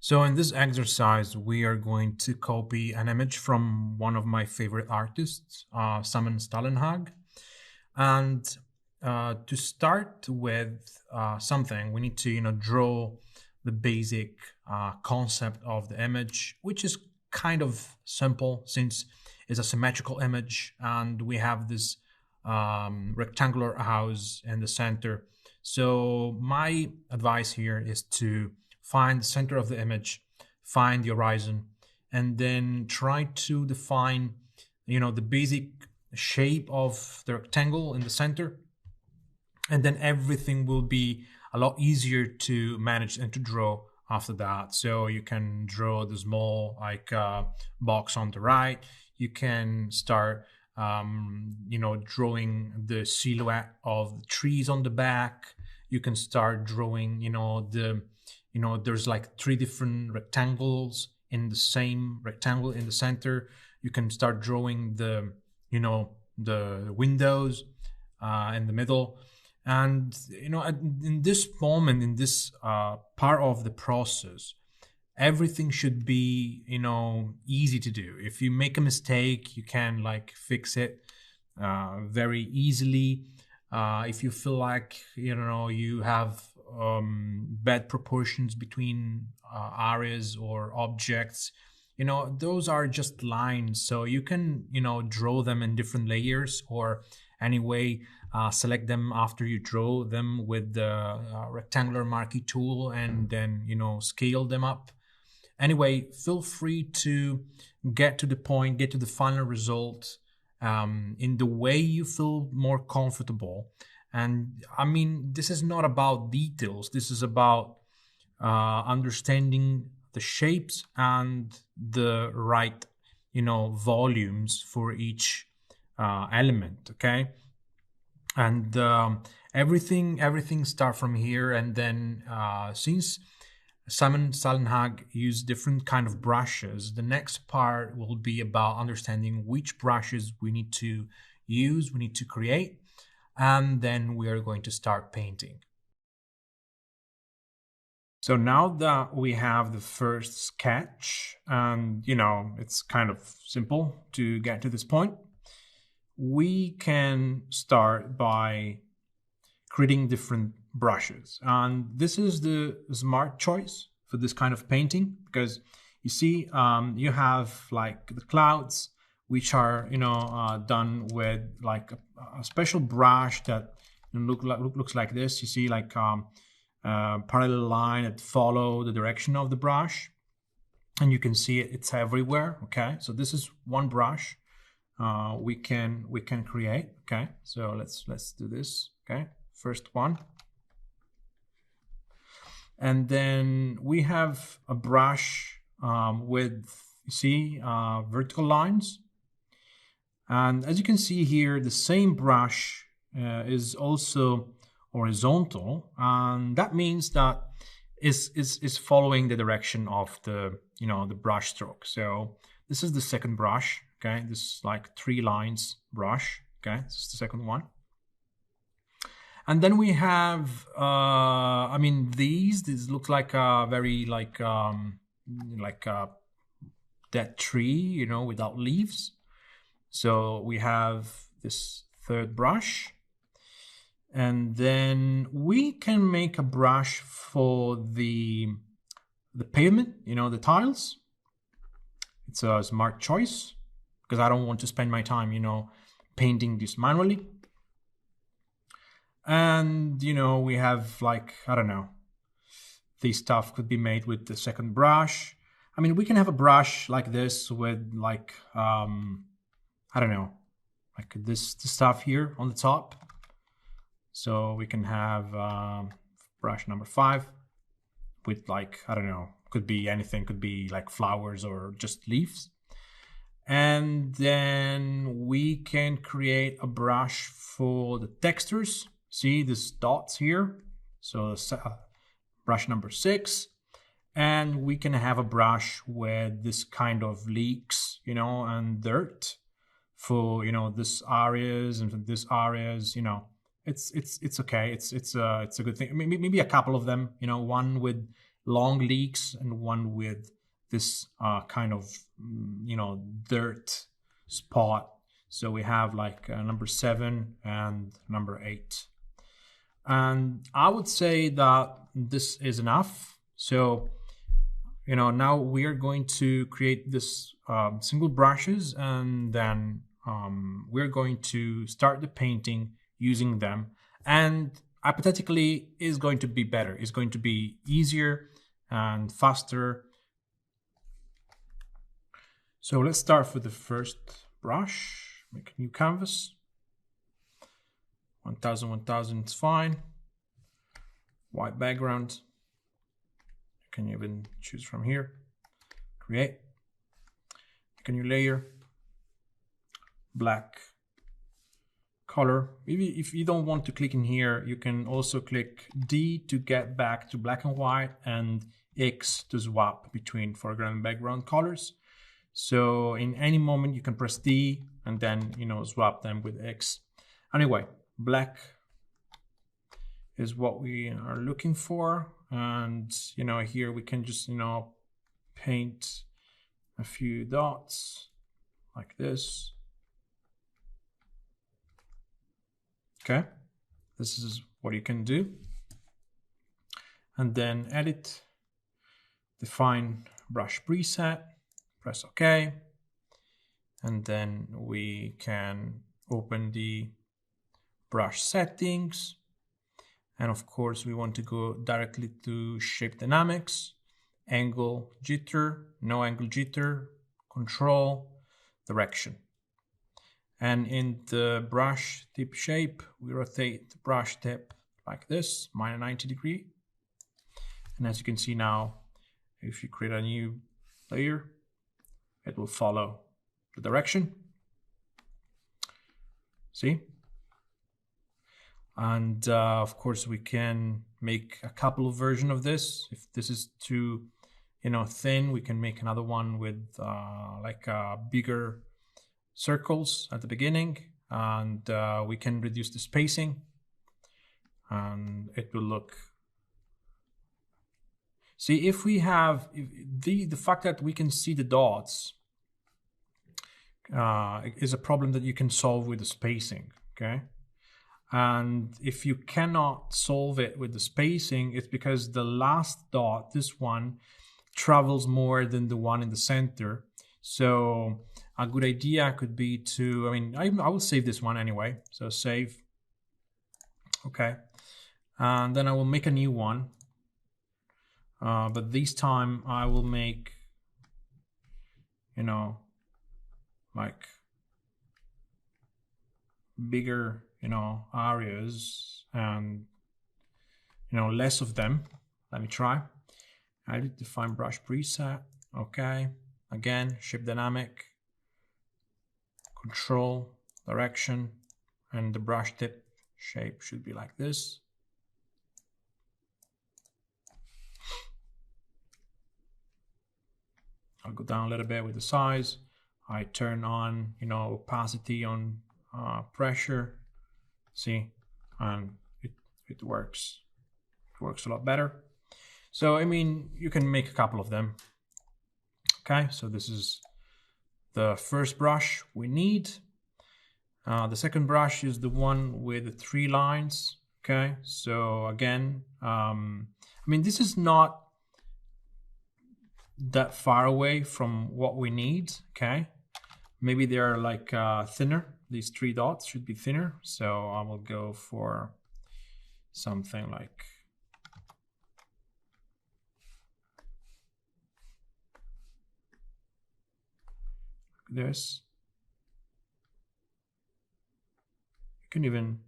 So in this exercise, we are going to copy an image from one of my favorite artists, Simon Stalenhag. And to start with something, we need to, draw the basic concept of the image, which is kind of simple since it's a symmetrical image, and we have this rectangular house in the center. So my advice here is to find the center of the image, find the horizon, and then try to define, the basic shape of the rectangle in the center. And then everything will be a lot easier to manage and to draw after that. So you can draw the small box on the right. You can start drawing the silhouette of the trees on the back. You can start drawing, there's like three different rectangles in the same rectangle in the center. You can start drawing the windows in the middle. And, in this moment, in this part of the process, everything should be, easy to do. If you make a mistake, you can fix it very easily. If you feel like, you have bad proportions between areas or objects, those are just lines. So you can, draw them in different layers or anyway, select them after you draw them with the rectangular marquee tool and then, scale them up. Anyway, feel free to get to the point, get to the final result in the way you feel more comfortable. And I mean, this is not about details. This is about understanding the shapes and the right, volumes for each element. Okay, and everything start from here. And then since Simon Stalenhag used different kind of brushes, the next part will be about understanding which brushes we need to use, we need to create, and then we are going to start painting. So now that we have the first sketch, and it's kind of simple to get to this point, we can start by creating different brushes. And this is the smart choice for this kind of painting, because you see you have like the clouds, which are done with like a special brush that looks like this. You see like parallel line that follow the direction of the brush, and you can see it's everywhere. Okay, so this is one brush we can create. Okay, so let's do this. Okay, first one, and then we have a brush with, you see, vertical lines. And as you can see here, the same brush is also horizontal, and that means that is following the direction of the the brush stroke. So this is the second brush. Okay, this is like 3 lines brush. Okay, this is the second one. And then we have I mean, these look like a very like a dead tree, without leaves. So we have this third brush, and then we can make a brush for the pavement, the tiles. It's a smart choice because I don't want to spend my time, painting this manually. And we have like, I don't know, this stuff could be made with the second brush. I mean, we can have a brush like this with like I don't know, like this stuff here on the top. So we can have brush number 5 with like, I don't know, could be anything, could be like flowers or just leaves. And then we can create a brush for the textures. See these dots here? So brush number 6. And we can have a brush with this kind of leaks, and dirt for this areas and this areas. It's okay. It's a good thing. Maybe a couple of them. One with long leaks and one with this kind of dirt spot. So we have like number 7 and number 8. And I would say that this is enough. So now we are going to create this single brushes, and then we're going to start the painting using them. And hypothetically, is going to be better. It's going to be easier and faster. So let's start with the first brush. Make a new canvas. 1000, 1000 is fine. White background. You can even choose from here. Create. Make a new layer. Black color. Maybe if you don't want to click in here, you can also click D to get back to black and white, and X to swap between foreground and background colors. So in any moment you can press D and then swap them with X. Anyway, black is what we are looking for, and here we can just paint a few dots like this. Okay, this is what you can do. And then edit, define brush preset, press OK. And then we can open the brush settings. And of course, we want to go directly to shape dynamics, angle jitter, no angle jitter, control, direction. And in the brush tip shape, we rotate the brush tip like this, minus 90 degree. And as you can see now, if you create a new layer, it will follow the direction. See? And of course, we can make a couple of versions of this. If this is too, thin, we can make another one with like bigger circles at the beginning, and we can reduce the spacing, and it will look. See, if we have the fact that we can see the dots is a problem that you can solve with the spacing. Okay. And if you cannot solve it with the spacing, it's because the last dot, this one, travels more than the one in the center. So a good idea could be to, I will save this one anyway. So save. Okay. And then I will make a new one. But this time I will make, like bigger, areas and, less of them. Let me try. I did define brush preset. Okay. Again, shape dynamic, control, direction, and the brush tip shape should be like this. I'll go down a little bit with the size. I turn on, opacity on pressure. See, and it works. It works a lot better. So, you can make a couple of them. Okay, so this is the first brush we need. The second brush is the one with the 3 lines. Okay, so again, this is not that far away from what we need. Okay, maybe they're like thinner. These 3 dots should be thinner. So I will go for something like this. You can even,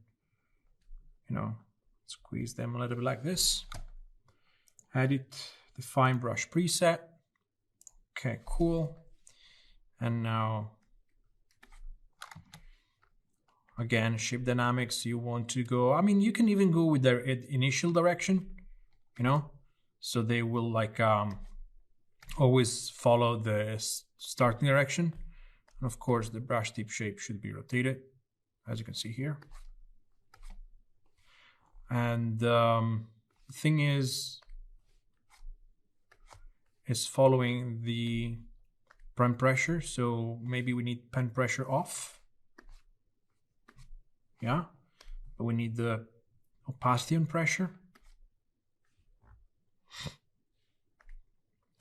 squeeze them a little bit like this. Edit, define brush preset. Okay, cool. And now, again, shape dynamics, you want to go, you can even go with their initial direction, so they will like always follow the starting direction. And of course, the brush tip shape should be rotated, as you can see here. And the thing is, is following the pen pressure, so maybe we need pen pressure off. Yeah, but we need the opacity and pressure.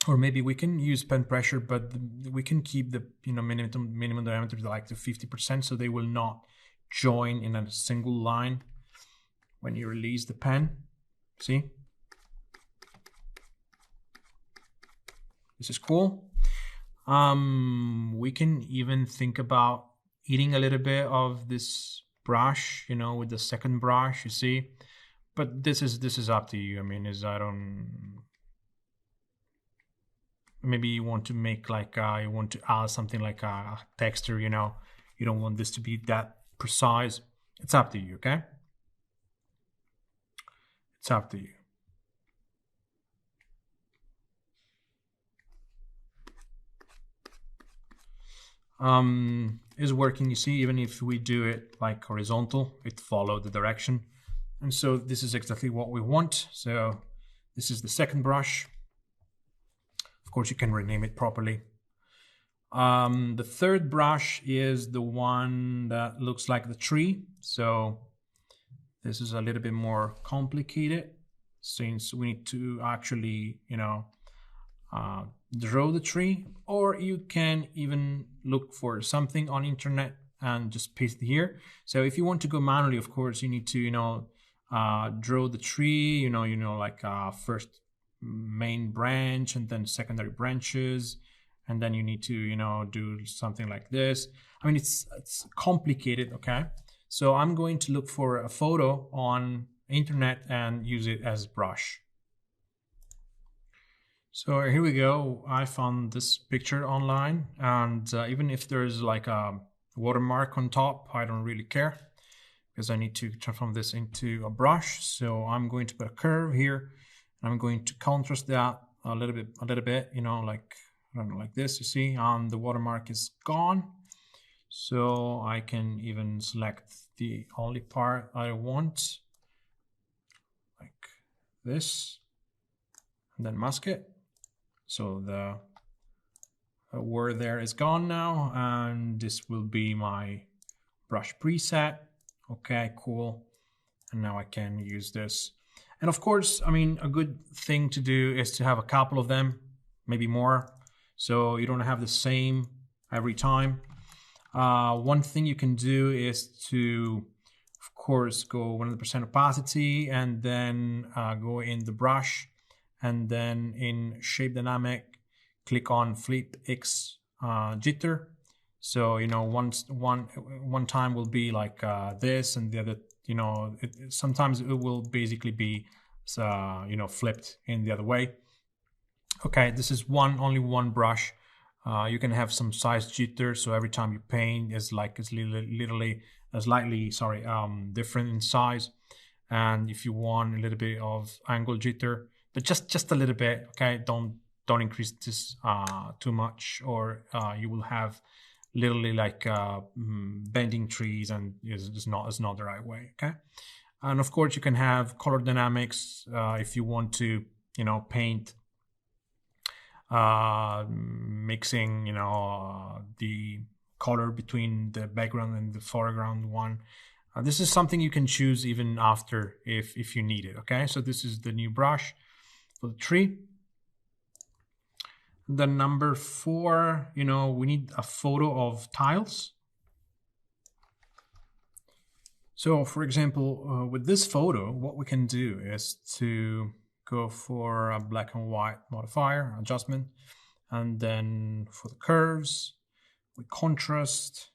Or maybe we can use pen pressure, but we can keep the minimum diameter to like the 50%, so they will not join in a single line when you release the pen. See? This is cool. We can even think about eating a little bit of this brush, with the second brush, you see. But this is up to you. I mean, maybe you want to make like you want to add something like a texture, you don't want this to be that precise. It's up to you, okay? It's up to you. Is working, you see, even if we do it like horizontal, it follows the direction. And so this is exactly what we want. So this is the second brush. Of course, you can rename it properly. The third brush is the one that looks like the tree. So this is a little bit more complicated since we need to actually, draw the tree, or you can even look for something on internet and just paste it here. So if you want to go manually, of course, you need to, draw the tree, like first main branch and then secondary branches, and then you need to, do something like this. I mean, it's complicated, okay? So I'm going to look for a photo on internet and use it as brush. So here we go. I found this picture online, and even if there's like a watermark on top, I don't really care because I need to transform this into a brush. So I'm going to put a curve here, and I'm going to contrast that a little bit, like, I don't know, like this, you see, and the watermark is gone. So I can even select the only part I want, like this, and then mask it. So the word there is gone now, and this will be my brush preset. Okay, cool. And now I can use this. And of course, I mean, a good thing to do is to have a couple of them, maybe more, so you don't have the same every time. One thing you can do is to, of course, go 100% opacity, and then go in the brush, and then in shape dynamic, click on flip X jitter. So one time will be like this, and the other, sometimes it will basically be flipped in the other way. Okay, this is only one brush. You can have some size jitter, so every time you paint is literally slightly different in size. And if you want a little bit of angle jitter, but just a little bit, okay, don't increase this too much, or you will have literally like bending trees, and it's not the right way, okay? And of course you can have color dynamics if you want to paint mixing the color between the background and the foreground one. This is something you can choose even after if you need it, okay? So this is the new brush for the tree. Then number 4, we need a photo of tiles. So for example, with this photo, what we can do is to go for a black and white modifier adjustment, and then for the curves, we contrast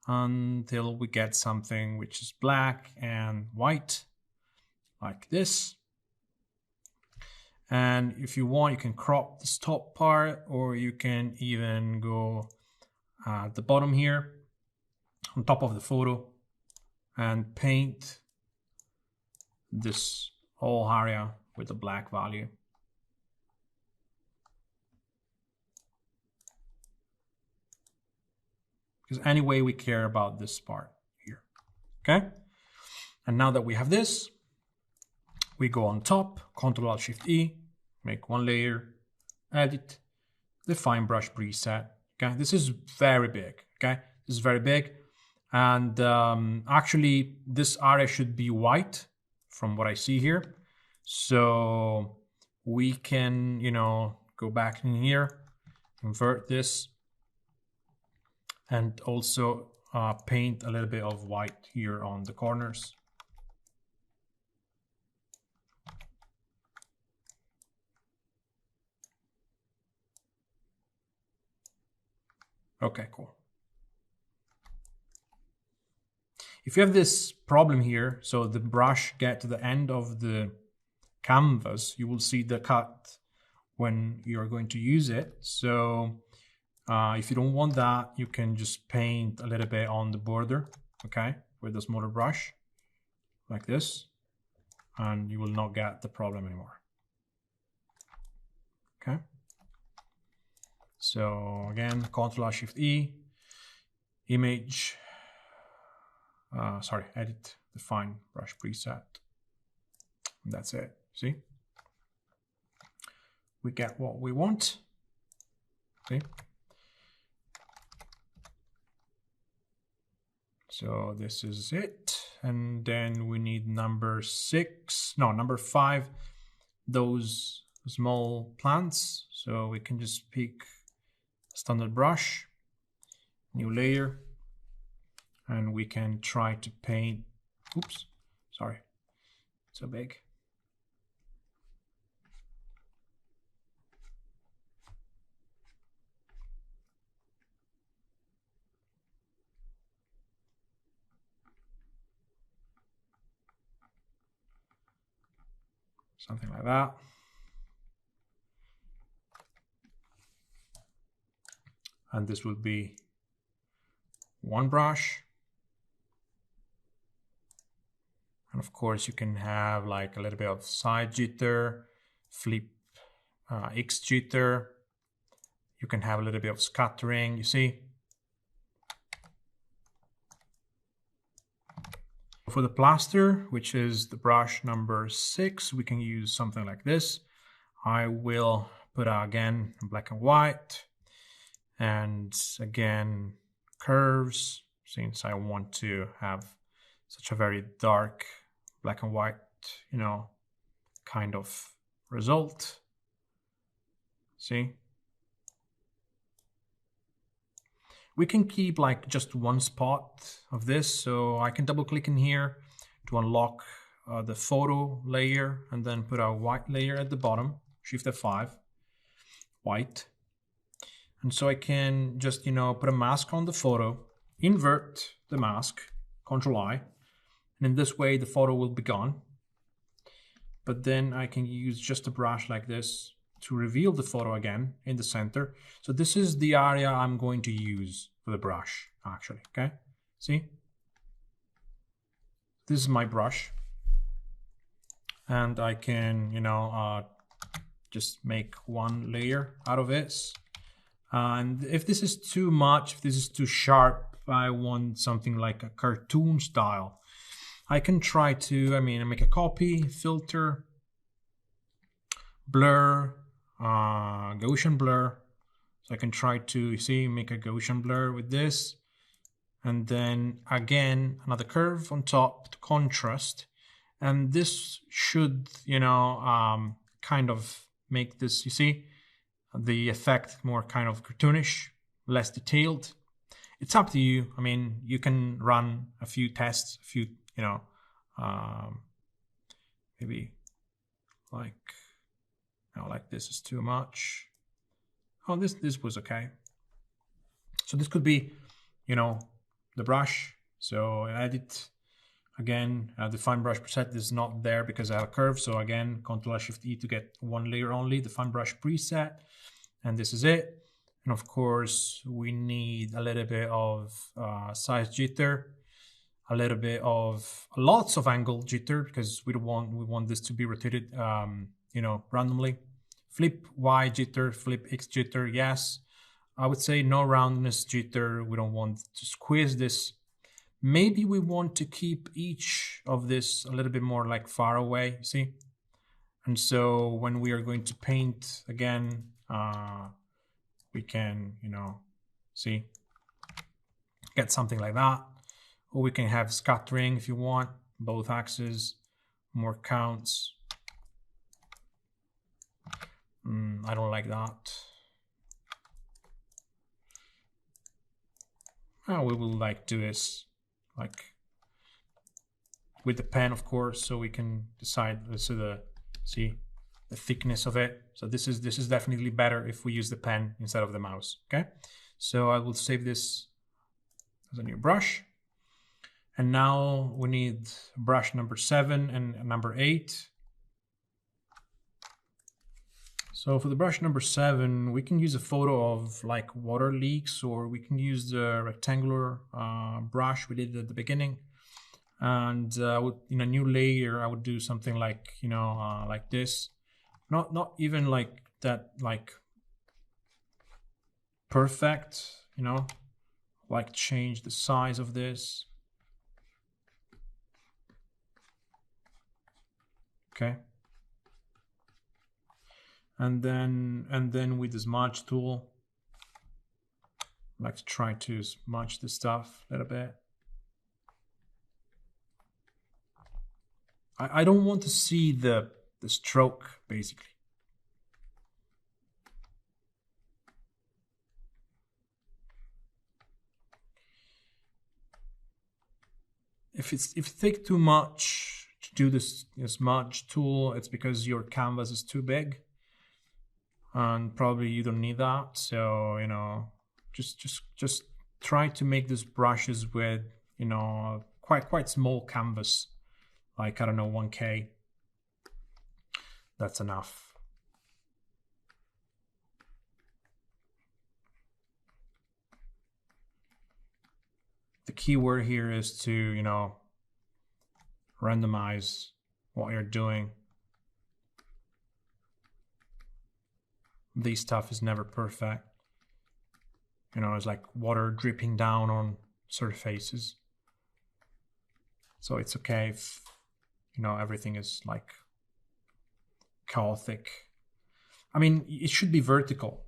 until we get something which is black and white, like this. And if you want, you can crop this top part, or you can even go at the bottom here on top of the photo and paint this whole area with a black value. Because anyway, we care about this part here, okay? And now that we have this, we go on top, Ctrl-Alt-Shift-E, make one layer, edit, the fine brush preset. Okay, this is very big. Okay, this is very big, and actually this area should be white from what I see here. So we can, go back in here, invert this, and also paint a little bit of white here on the corners. Okay, cool. If you have this problem here, so the brush get to the end of the canvas, you will see the cut when you're going to use it. So if you don't want that, you can just paint a little bit on the border, okay, with a smaller brush, like this, and you will not get the problem anymore. Okay. So again, Ctrl+Shift+E, image, edit, define brush preset. And that's it. See? We get what we want. See? So this is it. And then we need number 5, those small plants. So we can just pick standard brush, new layer, and we can try to paint, oops, sorry, so big. Something like that. And this will be one brush. And of course you can have like a little bit of side jitter, flip X jitter. You can have a little bit of scattering, you see. For the plaster, which is the brush number 6, we can use something like this. I will put again black and white, and again curves, since I want to have such a very dark black and white, kind of result. See? We can keep like just one spot of this, so I can double click in here to unlock the photo layer and then put a white layer at the bottom, Shift F5, white. And so I can just, put a mask on the photo, invert the mask, Ctrl+I, and in this way the photo will be gone. But then I can use just a brush like this to reveal the photo again in the center. So this is the area I'm going to use for the brush, actually, okay? See? This is my brush. And I can, just make one layer out of it. And if this is too much, if this is too sharp, I want something like a cartoon style, I can try to, make a copy, filter, blur, Gaussian blur. So I can try to, make a Gaussian blur with this. And then again, another curve on top to contrast. And this should, kind of make this, the effect more kind of cartoonish, less detailed. It's up to you. You can run a few tests, maybe like, like this is too much. Oh, this was okay. So this could be, the brush. So edit, again, define brush preset is not there because I have a curve. So again, Ctrl+Shift+E to get one layer only, define brush preset. And this is it. And of course, we need a little bit of size jitter, a little bit of lots of angle jitter, because we want this to be rotated, randomly. Flip Y jitter, flip X jitter, yes. I would say no roundness jitter. We don't want to squeeze this. Maybe we want to keep each of this a little bit more like far away, see? And so when we are going to paint again, we can, see, get something like that. Or we can have scattering if you want, both axes, more counts. I don't like that. We will do this with the pen, of course, so we can decide see the thickness of it. So this is definitely better if we use the pen instead of the mouse. Okay, so I will save this as a new brush, and now we need brush number 7 and number 8. So for the brush number 7, we can use a photo of water leaks, or we can use the rectangular brush we did at the beginning. And in a new layer, I would do something like this. Not even like that, perfect, change the size of this. Okay. And then with the smudge tool, I like to try to smudge the stuff a little bit. I don't want to see the stroke, basically. If it takes too much to do this smudge tool, it's because your canvas is too big, and probably you don't need that. So just try to make these brushes with quite small canvas. I don't know, 1K. That's enough. The key word here is to, randomize what you're doing. This stuff is never perfect. It's like water dripping down on surfaces. So it's okay if everything is chaotic. I mean, it should be vertical,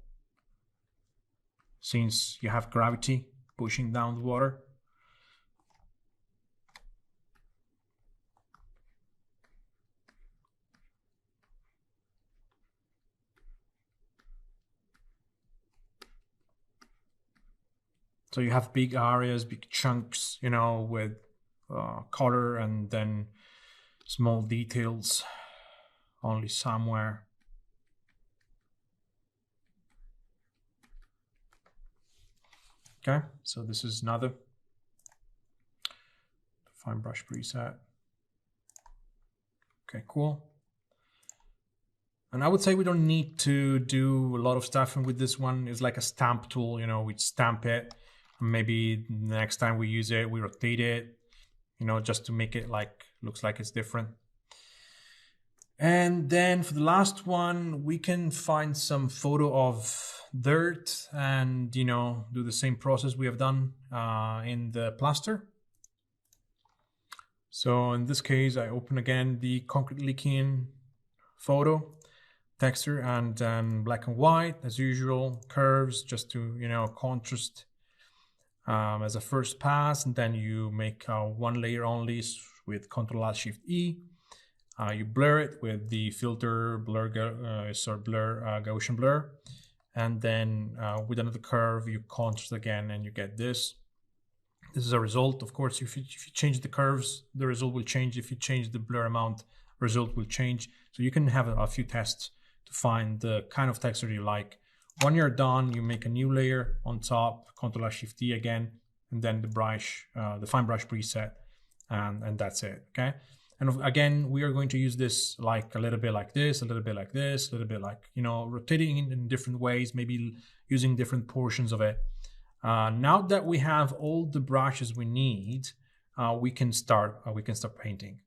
since you have gravity pushing down the water. So you have big areas, big chunks, with color, and then small details only somewhere. Okay, so this is another fine brush preset. Okay, cool. And I would say we don't need to do a lot of stuff, and with this one is like a stamp tool, we stamp it. Maybe the next time we use it, we rotate it, just to make it looks like it's different. And then for the last one, we can find some photo of dirt and, do the same process we have done in the plaster. So in this case, I open again the concrete leaking photo, texture, and then black and white as usual, curves just to, contrast as a first pass, and then you make one layer only with Ctrl+Alt+Shift+E. You blur it with the filter Gaussian blur, and then with another curve you contrast again, and you get this. This is a result. Of course, if you change the curves, the result will change. If you change the blur amount, result will change. So you can have a few tests to find the kind of texture you like. When you're done, you make a new layer on top, Ctrl+Shift+E again, and then the brush, the fine brush preset, and that's it. Okay. And again, we are going to use this a little bit like this, a little bit like this, a little bit rotating in different ways, maybe using different portions of it. Now that we have all the brushes we need, we can start painting.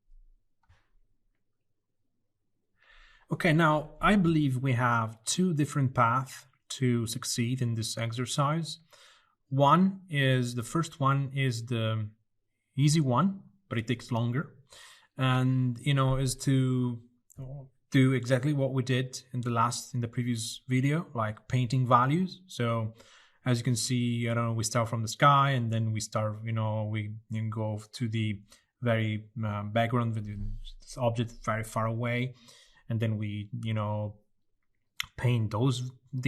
Okay, now I believe we have two different paths to succeed in this exercise. The first one is the easy one, but it takes longer, and is to do exactly what we did in the previous video, like painting values. So as you can see, I don't know, we start from the sky, and then we start, we go to the very background with this object very far away, and then we, paint those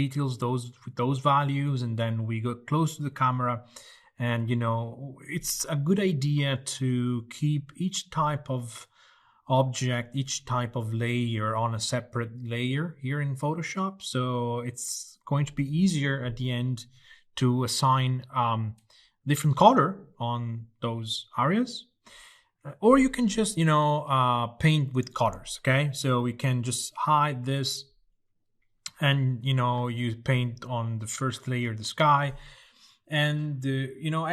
details, with those values, and then we go close to the camera. And it's a good idea to keep each type of object, each type of layer on a separate layer here in Photoshop. So it's going to be easier at the end to assign different color on those areas. Or you can just, paint with colors, okay? So we can just hide this, and, you paint on the first layer, the sky. And,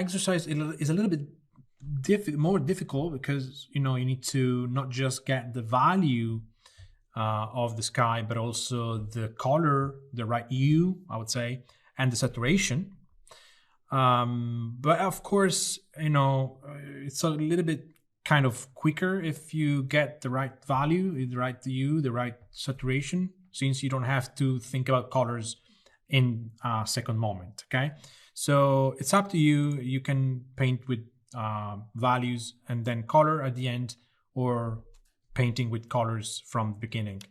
exercise is a little bit more difficult, because, you need to not just get the value of the sky, but also the color, the right hue, I would say, and the saturation. But of course, it's a little bit kind of quicker if you get the right value, the right hue, the right saturation, since you don't have to think about colors in a second moment, okay? So it's up to you. You can paint with values and then color at the end, or painting with colors from the beginning.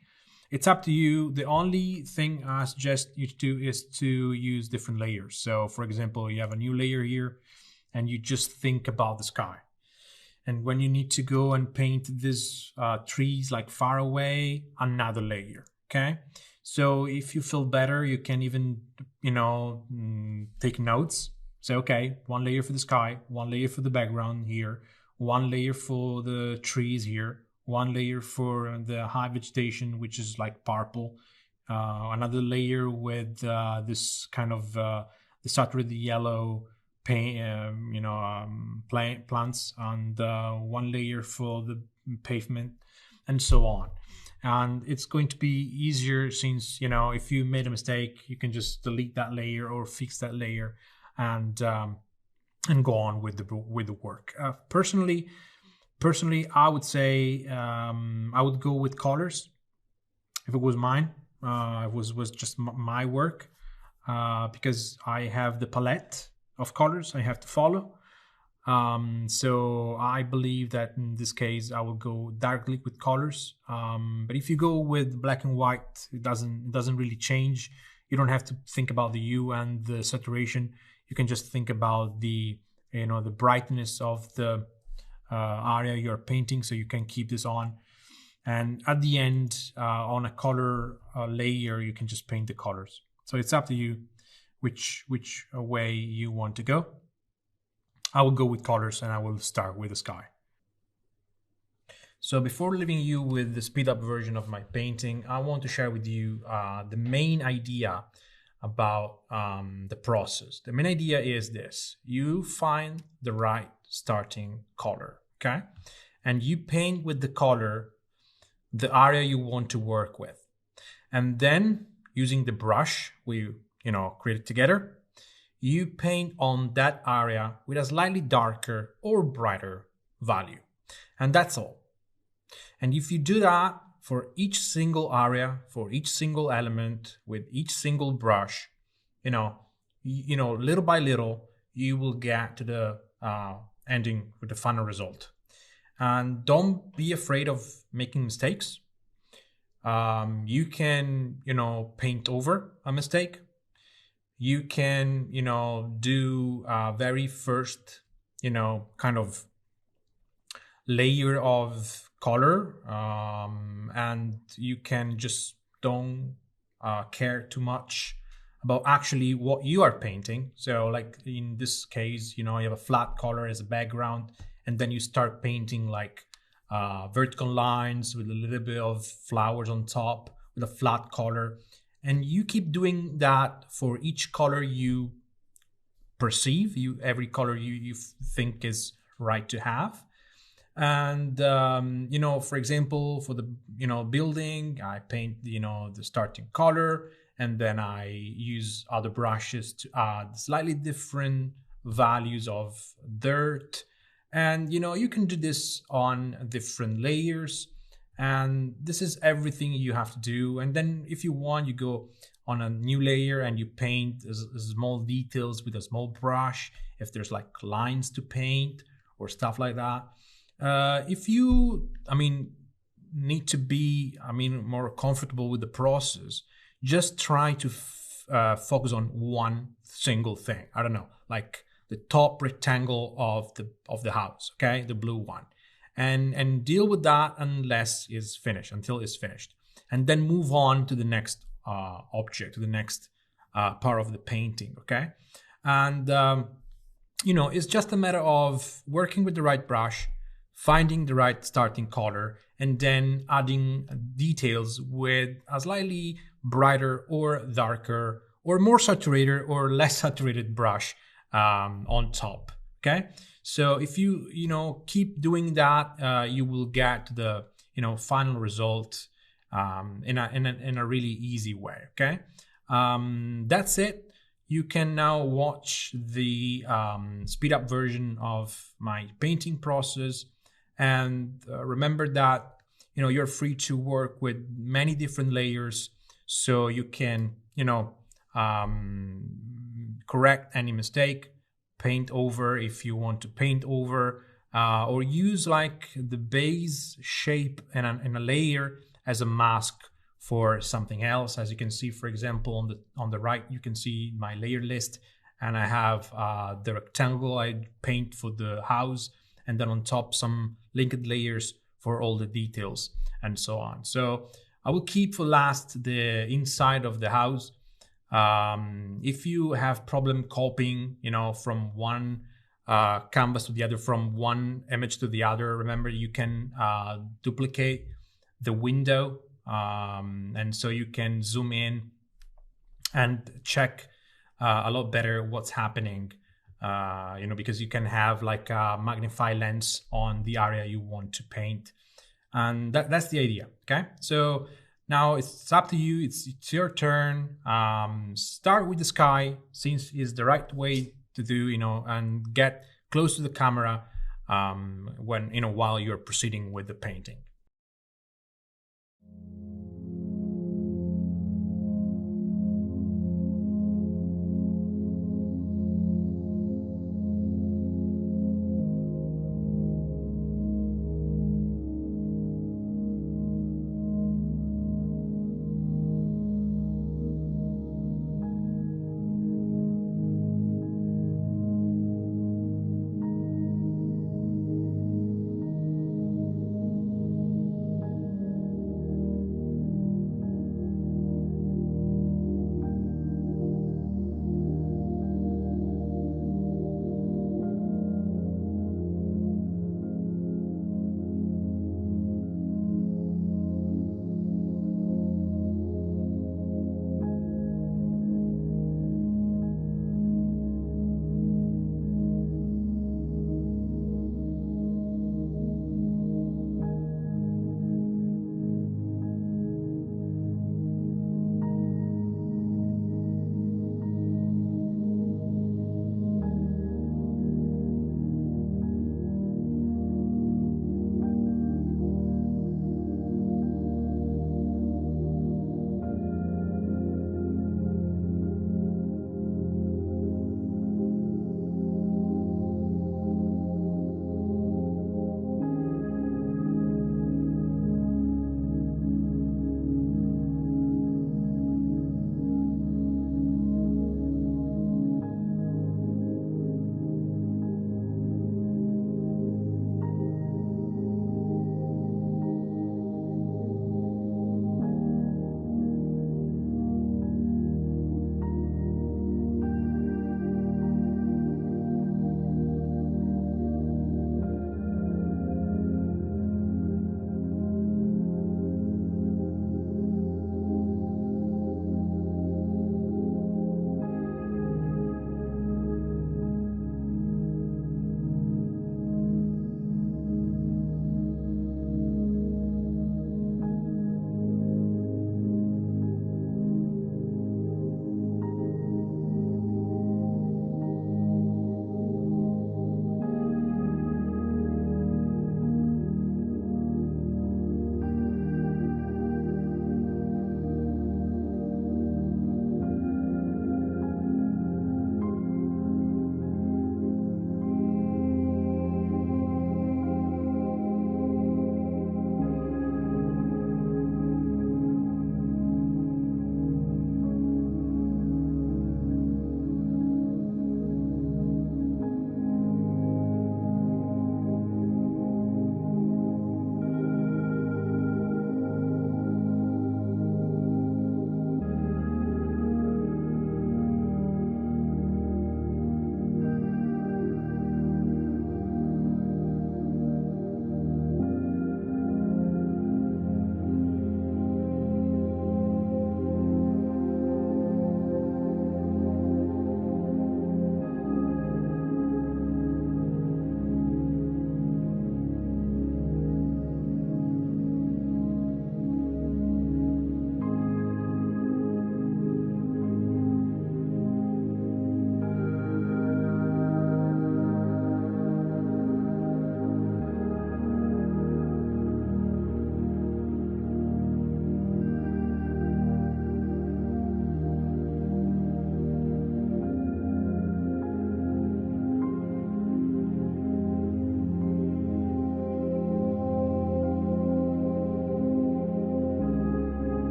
It's up to you. The only thing I suggest you to do is to use different layers. So for example, you have a new layer here, and you just think about the sky. And when you need to go and paint these trees like far away, another layer, okay? So if you feel better, you can even, take notes. Say, okay, one layer for the sky, one layer for the background here, one layer for the trees here, one layer for the high vegetation, which is like purple, another layer with this kind of the saturated yellow paint, plants, and one layer for the pavement, and so on. And it's going to be easier, since if you made a mistake, you can just delete that layer or fix that layer, and go on with the work. Personally, I would say I would go with colors if it was mine. It was just my work, because I have the palette of colors I have to follow. So I believe that in this case I will go darkly with colors. But if you go with black and white, it doesn't really change. You don't have to think about the hue and the saturation. You can just think about the the brightness of the area you're painting, so you can keep this on. And at the end, on a color layer, you can just paint the colors. So it's up to you which way you want to go. I will go with colors, and I will start with the sky. So before leaving you with the speed up version of my painting, I want to share with you the main idea about the process. The main idea is this: you find the right starting color, okay? And you paint with the color the area you want to work with. And then using the brush we created together, you paint on that area with a slightly darker or brighter value. And that's all. And if you do that for each single area, for each single element, with each single brush, little by little, you will get to the ending with the final result. And don't be afraid of making mistakes. You can, paint over a mistake. You can, do very first, kind of layer of color, and you can just don't care too much about actually what you are painting. So like in this case, you have a flat color as a background, and then you start painting like vertical lines with a little bit of flowers on top with a flat color. And you keep doing that for each color you perceive, every color you think is right to have. And for example, for the building, I paint the starting color, and then I use other brushes to add slightly different values of dirt. And you can do this on different layers, And this is everything you have to do. And then if you want, you go on a new layer and you paint small details with a small brush if there's like lines to paint or stuff like that. If you need to be more comfortable with the process, just try to focus on one single thing. I don't know, like the top rectangle of the house, okay, the blue one, and deal with that until it's finished, and then move on to the next object, to the next part of the painting, okay. And it's just a matter of working with the right brush, finding the right starting color, and then adding details with a slightly brighter or darker or more saturated or less saturated brush on top, okay. So if you keep doing that, you will get the final result in a really easy way, okay. That's it. You can now watch the speed up version of my painting process, and remember that you're free to work with many different layers, so you can correct any mistake, paint over if you want to paint over, or use like the base shape in a layer as a mask for something else. As you can see, for example, on the right, you can see my layer list, and I have the rectangle I paint for the house, and then on top some linked layers for all the details and so on. So I will keep for last the inside of the house. If you have problem copying, from one canvas to the other, from one image to the other, remember you can duplicate the window, and so you can zoom in and check a lot better what's happening, because you can have like a magnifying lens on the area you want to paint, and that's the idea, okay. So now it's up to you. It's your turn. Start with the sky, since it's the right way to do, and get close to the camera when while you're proceeding with the painting.